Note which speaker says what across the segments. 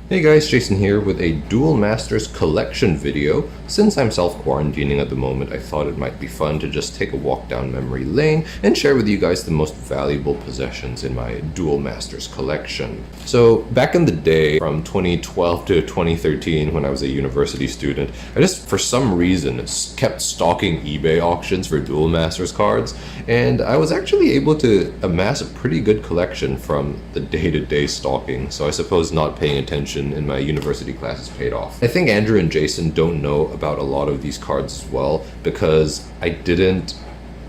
Speaker 1: Hey guys, Jason here with a Duel Masters collection video. Since I'm self-quarantining at the moment, I thought it might be fun to just take a walk down memory lane and share with you guys the most valuable possessions in my Duel Masters collection. So back in the day, from 2012 to 2013 when I was a university student, I just for some reason kept stalking eBay auctions for Duel Masters cards, and I was actually able to amass a pretty good collection from the day-to-day stalking, so I suppose not paying attention in my university classes paid off. I think Andrew and Jason don't know about a lot of these cards as well because I didn't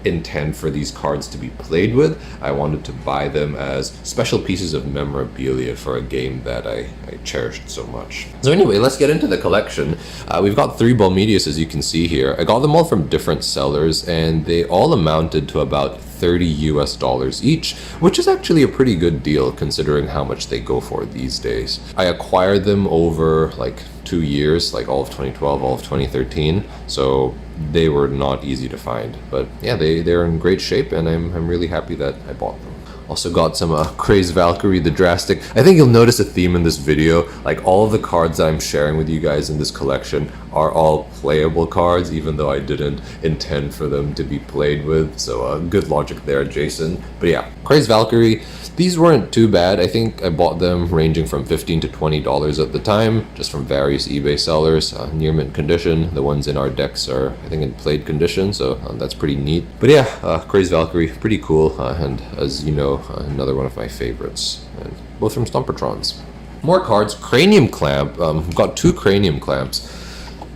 Speaker 1: intend for these cards to be played with. I wanted to buy them as special pieces of memorabilia for a game that I cherished so much. So anyway, let's get into the collection. We've got 3 Balmedius, as you can see here. I got them all from different sellers and they all amounted to about $30 each, which is actually a pretty good deal considering how much they go for these days. I acquired them over like 2 years, like all of 2012, all of 2013, so they were not easy to find. But yeah, they're in great shape and I'm really happy that I bought them. Also got some Crazed Valkyrie the Drastic. I think you'll notice a theme in this video. Like all of the cards that I'm sharing with you guys in this collection are all playable cards, even though I didn't intend for them to be played with. So good logic there, Jason. But yeah, Crazed Valkyrie, these weren't too bad. I think I bought them ranging from $15 to $20 at the time, just from various eBay sellers. Near mint condition. The ones in our decks are, I think, in played condition, so that's pretty neat. But yeah, Crazed Valkyrie, pretty cool, and as you know, another one of my favorites, and both from Stompertrons. More cards. Cranium Clamp. Got 2 Cranium Clamps.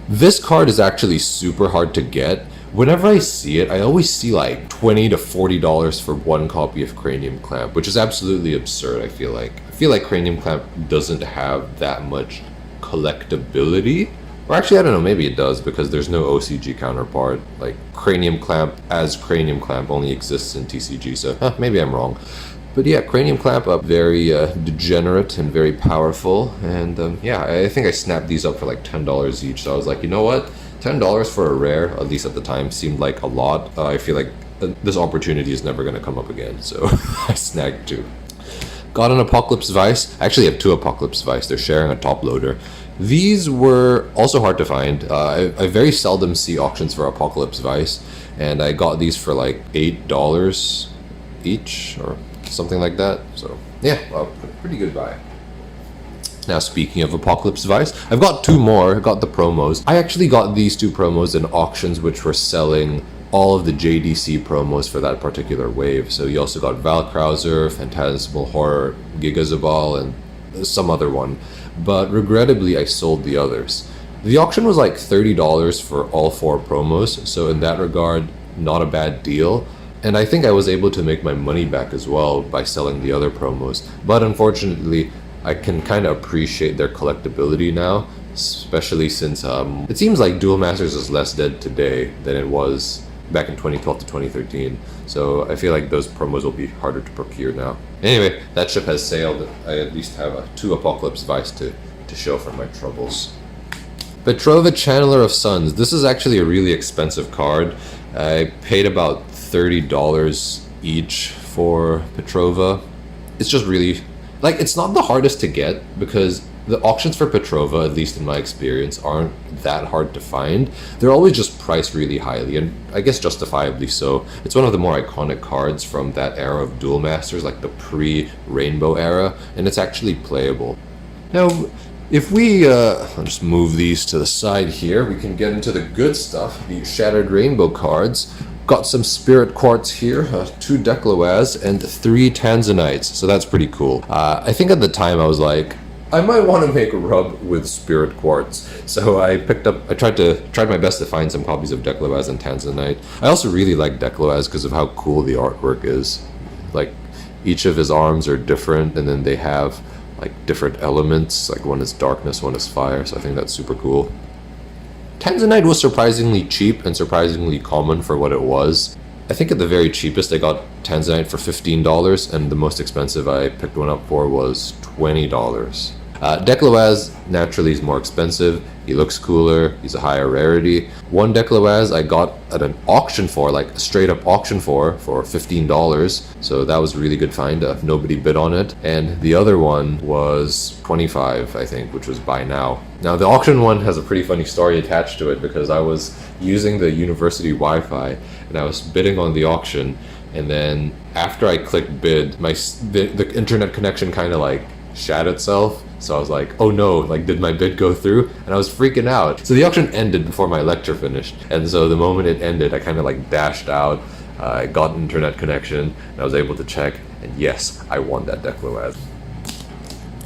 Speaker 1: This card is actually super hard to get. Whenever I see it, I always see like $20 to $40 for one copy of Cranium Clamp, which is absolutely absurd. I feel like Cranium Clamp doesn't have that much collectability. Or actually, I don't know, maybe it does because there's no OCG counterpart. Like Cranium Clamp as Cranium Clamp only exists in TCG, so maybe I'm wrong. But yeah, Cranium Clamp up, very degenerate and very powerful. And yeah, I think I snapped these up for like $10 each. So I was like, you know what? $10 for a rare, at least at the time, seemed like a lot. I feel like this opportunity is never going to come up again. So I snagged 2. Got an Apocalypse Vice. I actually have 2 Apocalypse Vice. They're sharing a top loader. These were also hard to find. I very seldom see auctions for Apocalypse Vice, and I got these for like $8 each or something like that. So yeah, pretty good buy. Now speaking of Apocalypse Vice, I've got 2 more. I got the promos. I actually got these 2 promos in auctions which were selling all of the JDC promos for that particular wave. So you also got Valkrauser, Phantasmal Horror, Gigazabal, and some other one. But regrettably, I sold the others. The auction was like $30 for all 4 promos, so in that regard, not a bad deal. And I think I was able to make my money back as well by selling the other promos. But unfortunately, I can kind of appreciate their collectability now, especially since it seems like Duel Masters is less dead today than it was back in 2012 to 2013. So I feel like those promos will be harder to procure now. Anyway, that ship has sailed. I at least have 2 Apocalypse Vice to show for my troubles. Petrova Channeler of Suns. This is actually a really expensive card. I paid about $30 each for Petrova. It's just really, like, it's not the hardest to get because the auctions for Petrova, at least in my experience, aren't that hard to find. They're always just priced really highly, and I guess justifiably so. It's one of the more iconic cards from that era of Duel Masters, like the pre-Rainbow era, and it's actually playable. Now, if we I'll just move these to the side here, we can get into the good stuff, the Shattered Rainbow cards. Got some Spirit Quartz here, 2 Decloaz, and 3 Tanzanites, so that's pretty cool. I think at the time I was like, I might want to make a rub with Spirit Quartz, so I tried my best to find some copies of Decloaz and Tanzanite. I also really like Decloaz because of how cool the artwork is. Like, each of his arms are different, and then they have like different elements, like one is darkness, one is fire, so I think that's super cool. Tanzanite was surprisingly cheap and surprisingly common for what it was. I think at the very cheapest I got Tanzanite for $15, and the most expensive I picked one up for was $20. Decloaz naturally is more expensive. he looks cooler, he's a higher rarity. One Decloaz I got at an auction for, like a straight up auction for $15. So that was a really good find. Nobody bid on it. And the other one was $25, I think, which was buy now. Now the auction one has a pretty funny story attached to it because I was using the university Wi-Fi and I was bidding on the auction, and then after I clicked bid, the internet connection kind of like shat itself. So I was like, oh no, like did my bid go through? And I was freaking out. So the auction ended before my lecture finished. And so the moment it ended, I kind of like dashed out. I got an internet connection and I was able to check. And yes, I won that Decloaz.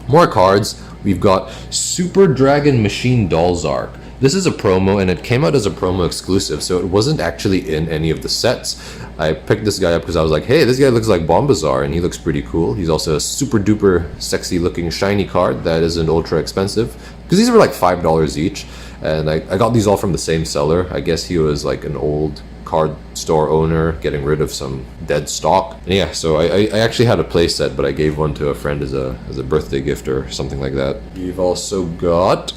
Speaker 1: More cards. We've got Super Dragon Machine Dolzark. This is a promo and it came out as a promo exclusive, so it wasn't actually in any of the sets. I picked this guy up because I was like, hey, this guy looks like Bombazar and he looks pretty cool. He's also a super duper sexy looking shiny card that isn't ultra expensive, because these were like $5 each, and I got these all from the same seller. I guess he was like an old card store owner getting rid of some dead stock. And yeah, so I actually had a play set, but I gave one to a friend as a birthday gift or something like that. We've also got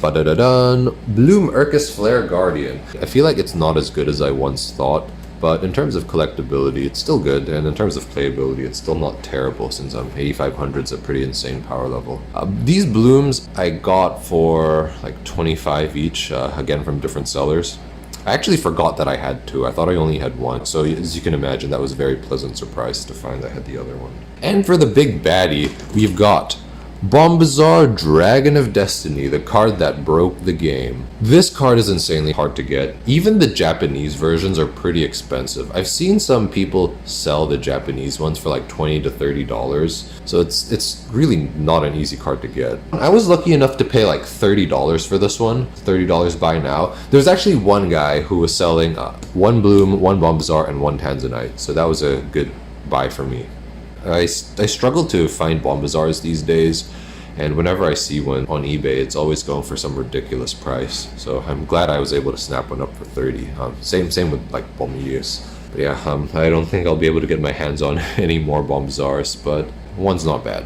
Speaker 1: Bloom Urcus Flare Guardian. I feel like it's not as good as I once thought, but in terms of collectability, it's still good, and in terms of playability, it's still not terrible since 8500's a pretty insane power level. These blooms I got for like 25 each, again from different sellers. I actually forgot that I had two. I thought I only had one. So as you can imagine, that was a very pleasant surprise to find I had the other one. And for the big baddie, we've got Bombazar Dragon of Destiny, the card that broke the game. This card is insanely hard to get. Even the Japanese versions are pretty expensive. I've seen some people sell the Japanese ones for like $20 to $30. So it's really not an easy card to get. I was lucky enough to pay like $30 for this one. $30 buy now. There's actually one guy who was selling one Bloom, one Bombazar, and one Tanzanite. So that was a good buy for me. I struggle to find Bombazars these days, and whenever I see one on eBay, it's always going for some ridiculous price. So I'm glad I was able to snap one up for 30. Same with like Bombius. But yeah, I don't think I'll be able to get my hands on any more Bombazars, but one's not bad.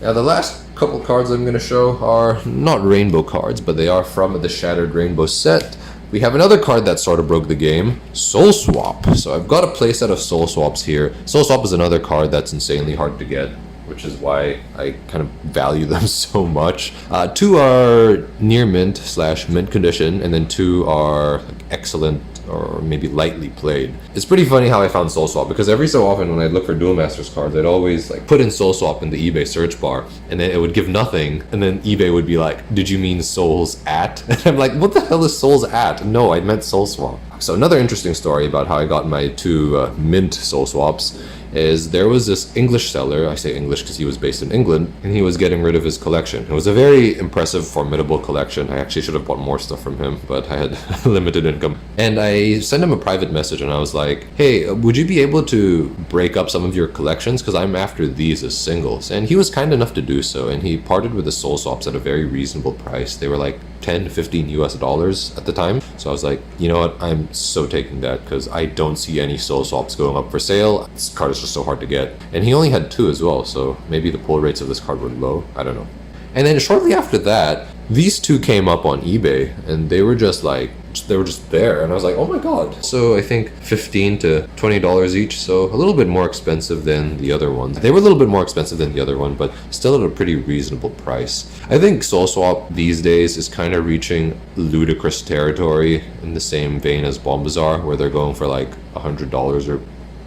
Speaker 1: Now the last couple cards I'm going to show are not rainbow cards, but they are from the Shattered Rainbow set. We have another card that sort of broke the game, Soul Swap. So I've got a playset of Soul Swaps here. Soul Swap is another card that's insanely hard to get, which is why I kind of value them so much. Two are near mint / mint condition, and then two are like excellent or maybe lightly played. It's pretty funny how I found Soul Swap, because every so often when I'd look for Duel Masters cards, I'd always like put in Soul Swap in the eBay search bar, and then it would give nothing, and then eBay would be like, did you mean Souls at? And I'm like, what the hell is Souls at? No, I meant Soul Swap. So another interesting story about how I got my two mint Soul Swaps is there was this English seller, I say English because he was based in England, and he was getting rid of his collection. It was a very impressive, formidable collection. I actually should have bought more stuff from him, but I had limited income. And I sent him a private message and I was like, hey, would you be able to break up some of your collections? Because I'm after these as singles. And he was kind enough to do so, and he parted with the Soul Swaps at a very reasonable price. They were like 10 to 15 US dollars at the time. So I was like, you know what, I'm so taking that because I don't see any Soul Swaps going up for sale. This card is just so hard to get. And he only had two as well, so maybe the pull rates of this card were low. I don't know. And then shortly after that, these two came up on eBay and they were just there, and I was like, oh my god. So I think $15 to $20 each, so a little bit more expensive than the other ones. They were a little bit more expensive than the other one, but still at a pretty reasonable price. I think Soul Swap these days is kind of reaching ludicrous territory in the same vein as Bombazar, where they're going for like $100 or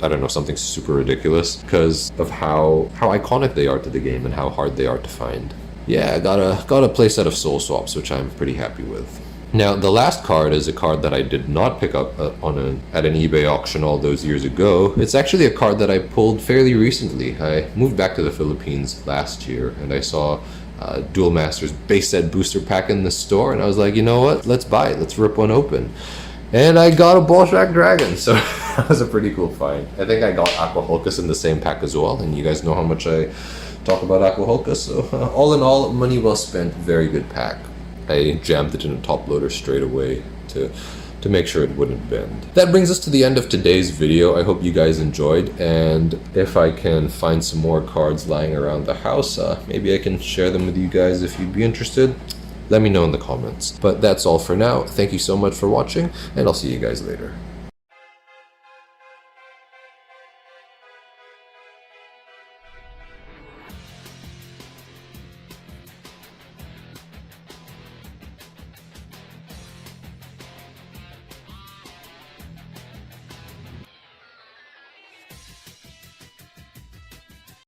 Speaker 1: I don't know, something super ridiculous because of how iconic they are to the game and how hard they are to find. Yeah, I got a playset of Soul Swaps, which I'm pretty happy with. Now, the last card is a card that I did not pick up at an eBay auction all those years ago. It's actually a card that I pulled fairly recently. I moved back to the Philippines last year, and I saw Duel Masters base set booster pack in the store, and I was like, you know what? Let's buy it. Let's rip one open. And I got a Bolshak Dragon, so that was a pretty cool find. I think I got Aqua Hulkus in the same pack as well, and you guys know how much I talk about Aqua Hulkus, so all in all, money well spent, very good pack. I jammed it in a top loader straight away to make sure it wouldn't bend. That brings us to the end of today's video. I hope you guys enjoyed, and if I can find some more cards lying around the house, maybe I can share them with you guys if you'd be interested. let me know in the comments. But that's all for now. Thank you so much for watching, and I'll see you guys later.